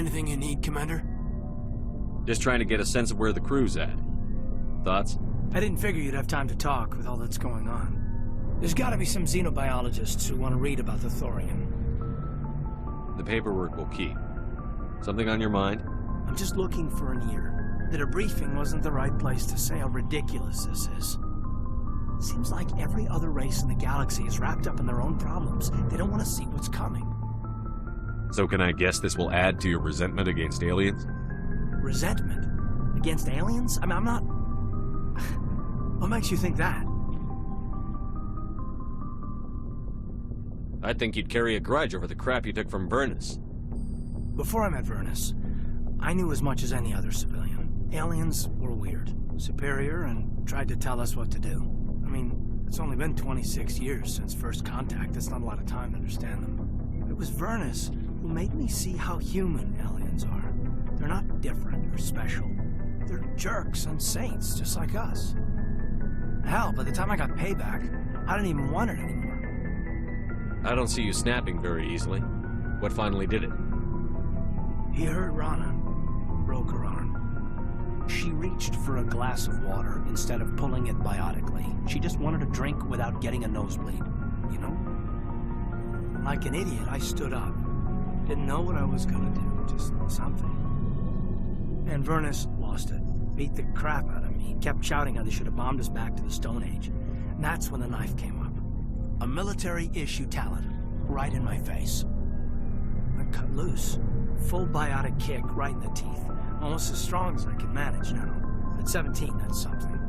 Anything you need, Commander? Just trying to get a sense of where the crew's at. Thoughts? I didn't figure you'd have time to talk with all that's going on. There's gotta be some xenobiologists who want to read about the thorium. The paperwork will keep. Something on your mind? I'm just looking for an ear. The debriefing wasn't the right place to say how ridiculous this is. Seems like every other race in the galaxy is wrapped up in their own problems. They don't want to see what's coming. So can I guess this will add to your resentment against aliens? Resentment? Against aliens? I'm not... What makes you think that? I think you'd carry a grudge over the crap you took from Vernus. Before I met Vernus, I knew as much as any other civilian. Aliens were weird, superior, and tried to tell us what to do. I mean, it's only been 26 years since first contact. That's not a lot of time to understand them. It was Vernus who made me see how human aliens are. They're not different or special. They're jerks and saints, just like us. Hell, by the time I got payback, I didn't even want it anymore. I don't see you snapping very easily. What finally did it? He hurt Rana. Broke her arm. She reached for a glass of water instead of pulling it biotically. She just wanted a drink without getting a nosebleed, you know? Like an idiot, I stood up. Didn't know what I was gonna do, just something. And Vernus lost it. Beat the crap out of me. He kept shouting how they should have bombed us back to the Stone Age. And that's when the knife came up. A military-issue talent, right in my face. I cut loose. Full biotic kick right in the teeth. Almost as strong as I can manage now. At 17, that's something.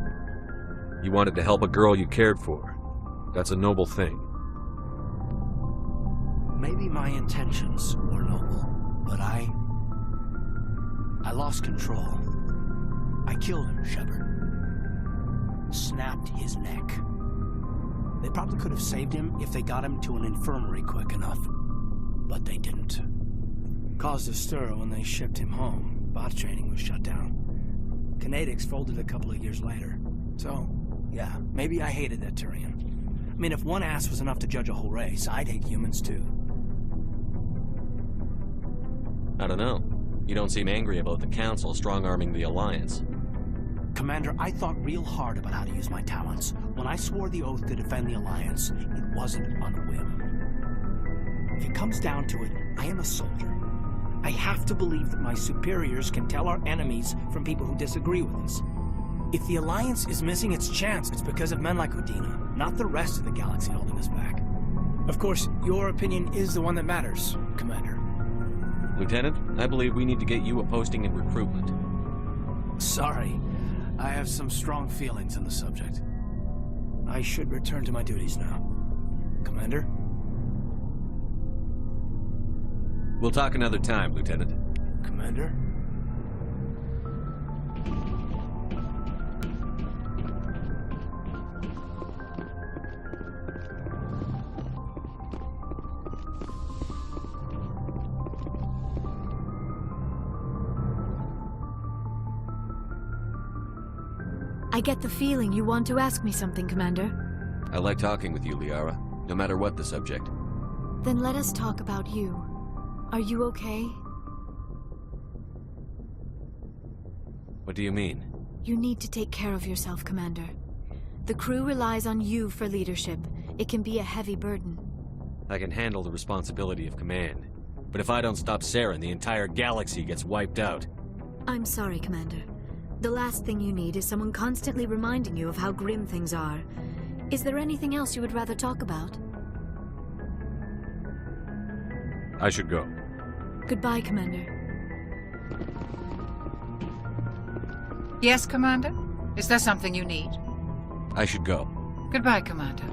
You wanted to help a girl you cared for. That's a noble thing. Maybe my intentions were noble, but I lost control. I killed him, Shepard. Snapped his neck. They probably could have saved him if they got him to an infirmary quick enough. But they didn't. Caused a stir when they shipped him home. Bot training was shut down. Kinetics folded a couple of years later. So, yeah, maybe I hated that Turian. I mean, if one ass was enough to judge a whole race, I'd hate humans too. I don't know. You don't seem angry about the Council strong-arming the Alliance. Commander, I thought real hard about how to use my talents. When I swore the oath to defend the Alliance, it wasn't on a whim. If it comes down to it, I am a soldier. I have to believe that my superiors can tell our enemies from people who disagree with us. If the Alliance is missing its chance, it's because of men like Udina, not the rest of the galaxy holding us back. Of course, your opinion is the one that matters, Commander. Lieutenant, I believe we need to get you a posting in recruitment. Sorry. I have some strong feelings on the subject. I should return to my duties now. Commander? We'll talk another time, Lieutenant. Commander? I get the feeling you want to ask me something, Commander. I like talking with you, Liara, no matter what the subject. Then let us talk about you. Are you okay? What do you mean? You need to take care of yourself, Commander. The crew relies on you for leadership. It can be a heavy burden. I can handle the responsibility of command. But if I don't stop Saren, the entire galaxy gets wiped out. I'm sorry, Commander. The last thing you need is someone constantly reminding you of how grim things are. Is there anything else you would rather talk about? I should go. Goodbye, Commander. Yes, Commander? Is there something you need? I should go. Goodbye, Commander.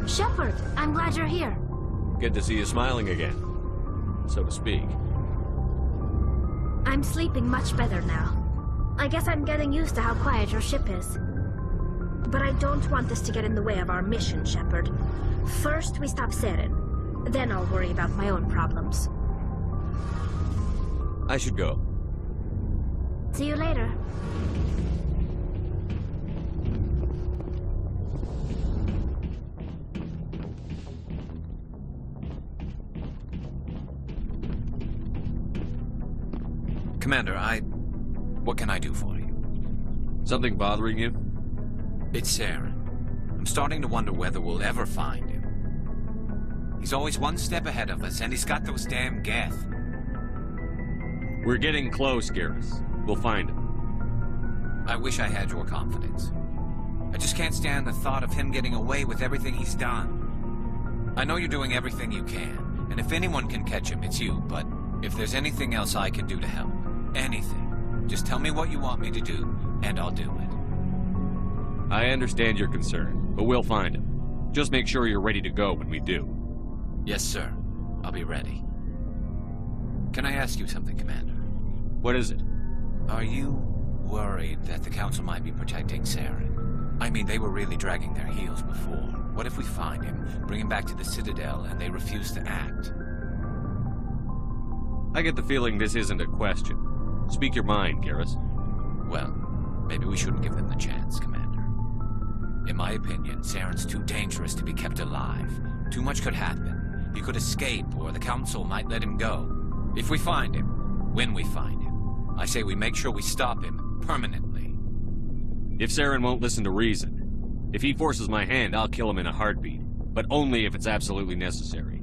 Shepard, I'm glad you're here. Good to see you smiling again. so to speak. I'm sleeping much better now. I guess I'm getting used to how quiet your ship is. But I don't want this to get in the way of our mission, Shepard. First, we stop Saren. Then I'll worry about my own problems. I should go. See you later. Commander, what can I do for you? Something bothering you? It's Saren. I'm starting to wonder whether we'll ever find him. He's always one step ahead of us, and he's got those damn Geth. We're getting close, Garrus. We'll find him. I wish I had your confidence. I just can't stand the thought of him getting away with everything he's done. I know you're doing everything you can, and if anyone can catch him, it's you, but if there's anything else I can do to help, anything, just tell me what you want me to do, and I'll do it. I understand your concern, but we'll find him. Just make sure you're ready to go when we do. Yes, sir. I'll be ready. Can I ask you something, Commander? What is it? Are you worried that the Council might be protecting Saren? I mean, they were really dragging their heels before. What if we find him, bring him back to the Citadel, and they refuse to act? I get the feeling this isn't a question. Speak your mind, Garrus. Well, maybe we shouldn't give them the chance, Commander. In my opinion, Saren's too dangerous to be kept alive. Too much could happen. He could escape, or the Council might let him go. If we find him, when we find him, I say we make sure we stop him permanently. If Saren won't listen to reason, if he forces my hand, I'll kill him in a heartbeat. But only if it's absolutely necessary.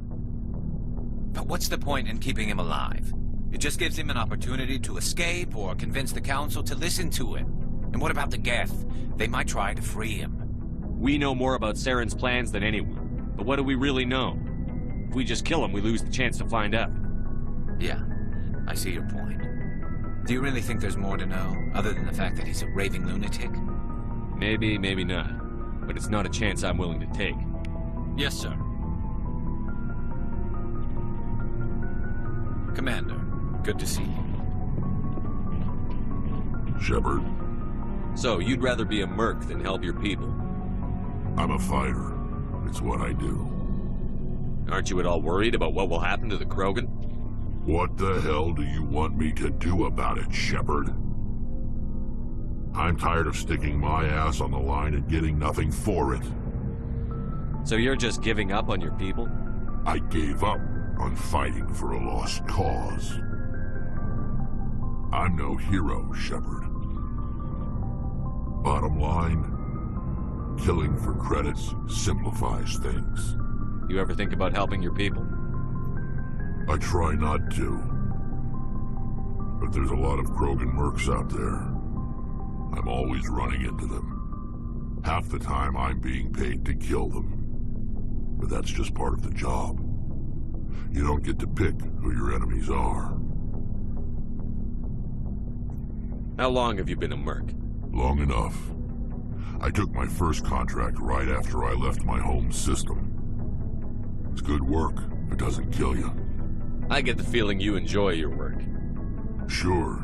But what's the point in keeping him alive? It just gives him an opportunity to escape or convince the Council to listen to him. And what about the Geth? They might try to free him. We know more about Saren's plans than anyone. But what do we really know? If we just kill him, we lose the chance to find out. Yeah, I see your point. Do you really think there's more to know, other than the fact that he's a raving lunatic? Maybe, maybe not. But it's not a chance I'm willing to take. Yes, sir. Commander, good to see you. Shepard, So, you'd rather be a merc than help your people? I'm a fighter. It's what I do. Aren't you at all worried about what will happen to the Krogan? What the hell do you want me to do about it, Shepard? I'm tired of sticking my ass on the line and getting nothing for it. So you're just giving up on your people? I gave up on fighting for a lost cause. I'm no hero, Shepard. Bottom line, killing for credits simplifies things. You ever think about helping your people? I try not to. But there's a lot of Krogan mercs out there. I'm always running into them. Half the time I'm being paid to kill them. But that's just part of the job. You don't get to pick who your enemies are. How long have you been a merc? Long enough. I took my first contract right after I left my home system. It's good work. It doesn't kill you. I get the feeling you enjoy your work. Sure.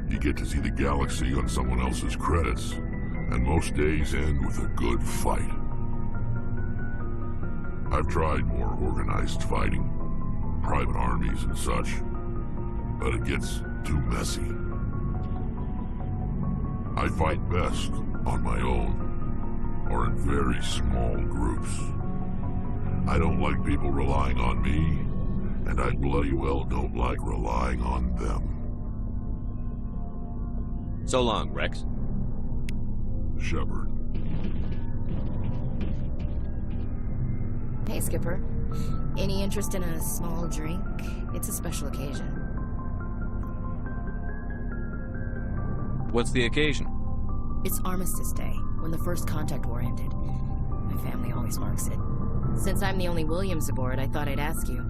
You get to see the galaxy on someone else's credits, and most days end with a good fight. I've tried more organized fighting, private armies and such, but it gets too messy. I fight best on my own, or in very small groups. I don't like people relying on me, and I bloody well don't like relying on them. So long, Rex. Shepard. Hey, Skipper. Any interest in a small drink? It's a special occasion. What's the occasion? It's Armistice Day, when the First Contact War ended. My family always marks it. Since I'm the only Williams aboard, I thought I'd ask you.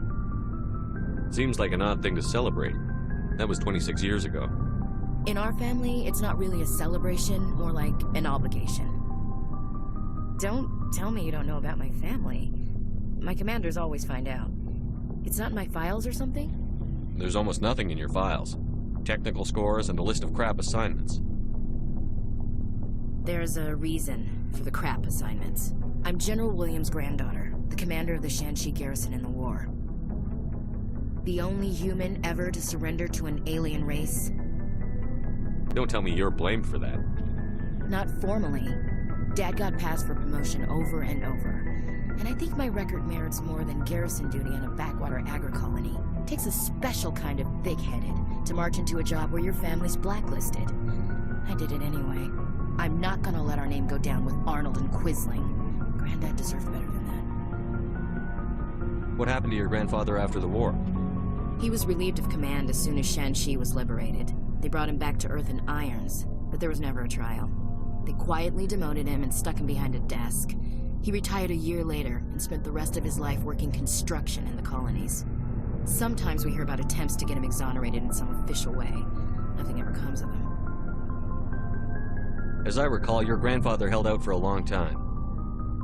Seems like an odd thing to celebrate. That was 26 years ago. In our family, it's not really a celebration, more like an obligation. Don't tell me you don't know about my family. My commanders always find out. It's not in my files or something? There's almost nothing in your files. Technical scores and a list of crap assignments. There's a reason for the crap assignments. I'm General Williams' granddaughter, the commander of the Shanxi garrison in the war. The only human ever to surrender to an alien race. Don't tell me you're blamed for that. Not formally. Dad got passed for promotion over and over. And I think my record merits more than garrison duty on a backwater agri-colony. Takes a special kind of big-headed to march into a job where your family's blacklisted. I did it anyway. I'm not gonna let our name go down with Arnold and Quisling. Granddad deserved better than that. What happened to your grandfather after the war? He was relieved of command as soon as Shanxi was liberated. They brought him back to Earth in irons, but there was never a trial. They quietly demoted him and stuck him behind a desk. He retired a year later and spent the rest of his life working construction in the colonies. Sometimes we hear about attempts to get him exonerated in some official way. Nothing ever comes of them. As I recall, your grandfather held out for a long time.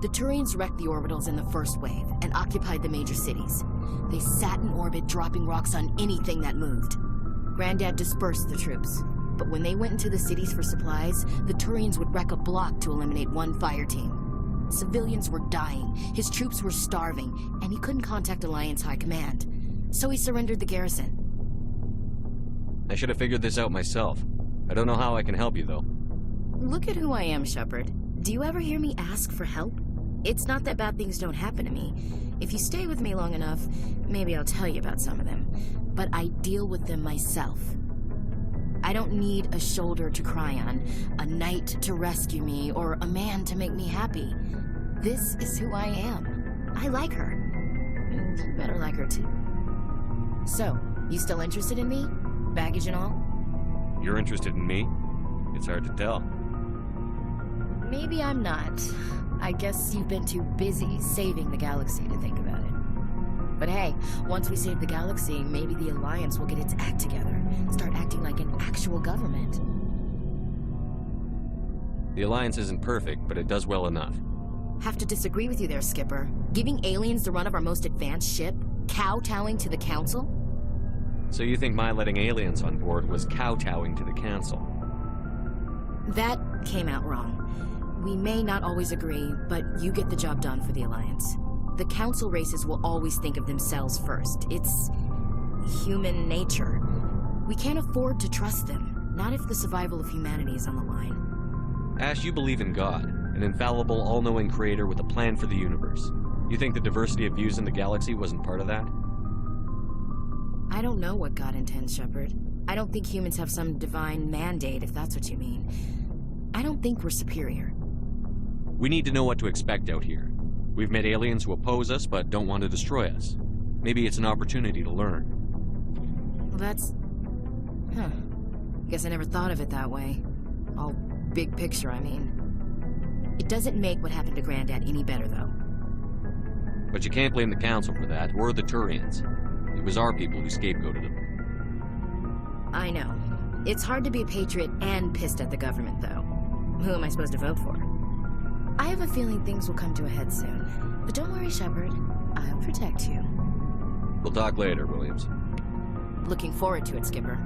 The Turians wrecked the orbitals in the first wave and occupied the major cities. They sat in orbit, dropping rocks on anything that moved. Granddad dispersed the troops, but when they went into the cities for supplies, the Turians would wreck a block to eliminate one fire team. Civilians were dying, his troops were starving, and he couldn't contact Alliance High Command. So he surrendered the garrison. I should have figured this out myself. I don't know how I can help you, though. Look at who I am, Shepard. Do you ever hear me ask for help? It's not that bad things don't happen to me. If you stay with me long enough, maybe I'll tell you about some of them. But I deal with them myself. I don't need a shoulder to cry on, a knight to rescue me, or a man to make me happy. This is who I am. I like her. You better like her too. So, you still interested in me? Baggage and all? You're interested in me? It's hard to tell. Maybe I'm not. I guess you've been too busy saving the galaxy to think about it. But hey, once we save the galaxy, maybe the Alliance will get its act together and start acting like an actual government. The Alliance isn't perfect, but it does well enough. Have to disagree with you there, Skipper. Giving aliens the run of our most advanced ship? Kowtowing to the Council? So you think my letting aliens on board was kowtowing to the Council? That came out wrong. We may not always agree, but you get the job done for the Alliance. The Council races will always think of themselves first. It's human nature. We can't afford to trust them, not if the survival of humanity is on the line. Ash, you believe in God, an infallible, all-knowing creator with a plan for the universe. You think the diversity of views in the galaxy wasn't part of that? I don't know what God intends, Shepard. I don't think humans have some divine mandate, if that's what you mean. I don't think we're superior. We need to know what to expect out here. We've met aliens who oppose us but don't want to destroy us. Maybe it's an opportunity to learn. Well, that's... Guess I never thought of it that way. All big picture, I mean. It doesn't make what happened to Granddad any better, though. But you can't blame the Council for that, or the Turians. It was our people who scapegoated them. I know. It's hard to be a patriot and pissed at the government, though. Who am I supposed to vote for? I have a feeling things will come to a head soon. But don't worry, Shepard. I'll protect you. We'll talk later, Williams. Looking forward to it, Skipper.